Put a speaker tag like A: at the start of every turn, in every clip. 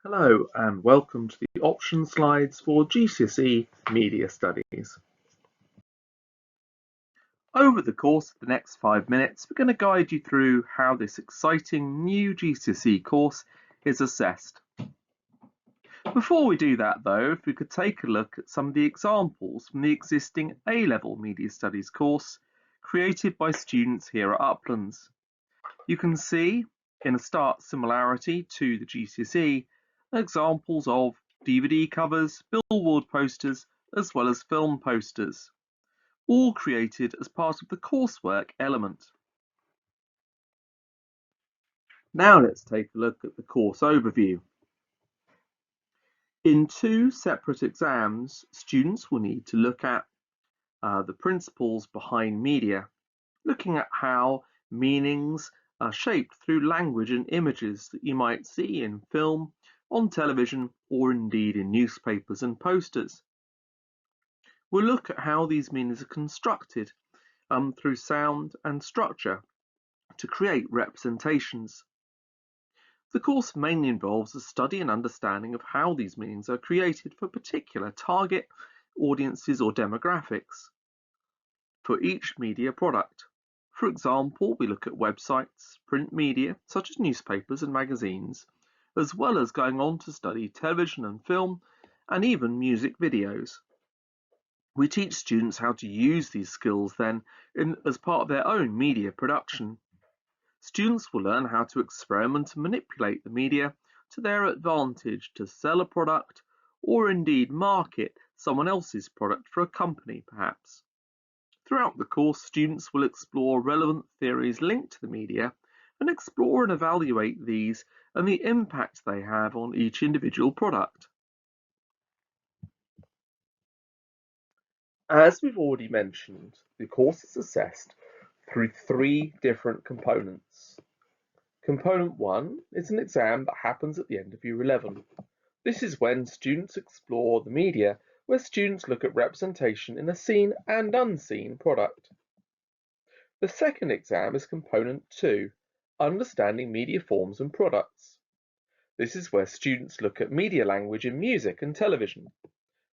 A: Hello and welcome to the option slides for GCSE Media Studies. Over the course of the next 5 minutes, we're going to guide you through how this exciting new GCSE course is assessed. Before we do that though, if we could take a look at some of the examples from the existing A-level Media Studies course created by students here at Uplands. You can see, in a stark similarity to the GCSE, examples of DVD covers, billboard posters, as well as film posters, all created as part of the coursework element. Now let's take a look at the course overview. In two separate exams, students will need to look at the principles behind media, looking at how meanings are shaped through language and images that you might see in film, on television, or indeed in newspapers and posters. We'll look at how these meanings are constructed through sound and structure to create representations. The course mainly involves a study and understanding of how these meanings are created for particular target audiences or demographics for each media product. For example, we look at websites, print media such as newspapers and magazines, as well as going on to study television and film and even music videos. We teach students how to use these skills then as part of their own media production. Students will learn how to experiment and manipulate the media to their advantage to sell a product or indeed market someone else's product for a company perhaps. Throughout the course, students will explore relevant theories linked to the media and explore and evaluate these and the impact they have on each individual product. As we've already mentioned, the course is assessed through three different components. Component 1 is an exam that happens at the end of Year 11. This is when students explore the media, where students look at representation in a seen and unseen product. The second exam is Component 2, Understanding Media Forms and Products. This is where students look at media language in music and television.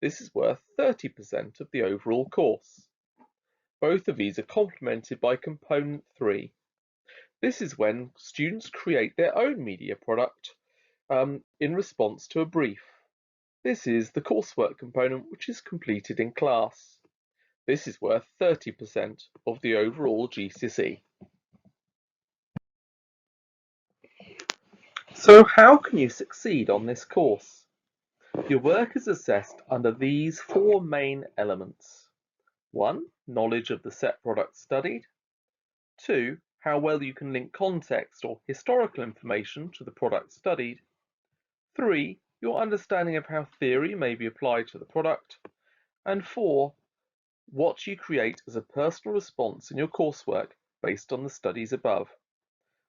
A: This is worth 30% of the overall course. Both of these are complemented by Component 3. This is when students create their own media product in response to a brief. This is the coursework component which is completed in class. This is worth 30% of the overall GCSE. So how can you succeed on this course? Your work is assessed under these four main elements. 1. Knowledge of the set product studied. 2. How well you can link context or historical information to the product studied. 3. Your understanding of how theory may be applied to the product. And 4. What you create as a personal response in your coursework based on the studies above.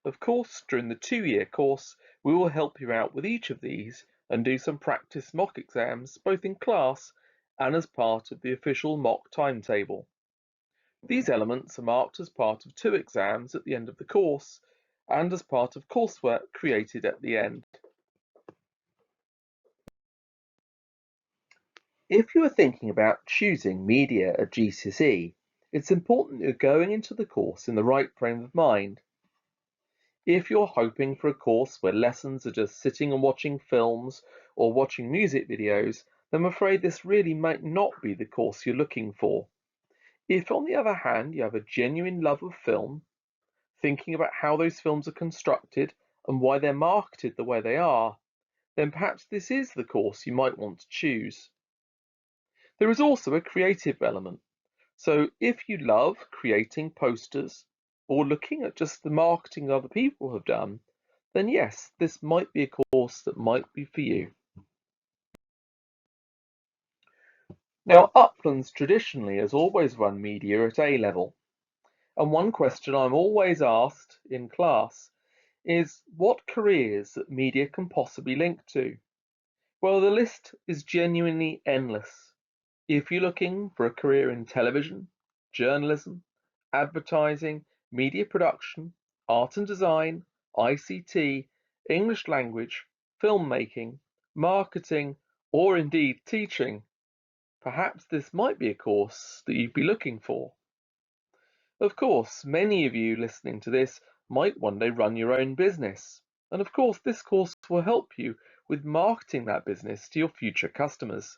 A: Of course, during the 2-year course, we will help you out with each of these and do some practice mock exams both in class and as part of the official mock timetable. These elements are marked as part of 2 exams at the end of the course and as part of coursework created at the end. If you are thinking about choosing media at GCSE, it's important that you're going into the course in the right frame of mind. If you're hoping for a course where lessons are just sitting and watching films or watching music videos, then I'm afraid this really might not be the course you're looking for. If, on the other hand, you have a genuine love of film, thinking about how those films are constructed and why they're marketed the way they are, then perhaps this is the course you might want to choose. There is also a creative element. So if you love creating posters or looking at just the marketing other people have done, then yes, this might be a course that might be for you. Now, Uplands traditionally has always run media at A level. And one question I'm always asked in class is what careers that media can possibly link to? Well, the list is genuinely endless. If you're looking for a career in television, journalism, advertising, media production, art and design, ICT, English language, filmmaking, marketing, or indeed teaching, perhaps this might be a course that you'd be looking for. Of course, many of you listening to this might one day run your own business, and of course this course will help you with marketing that business to your future customers.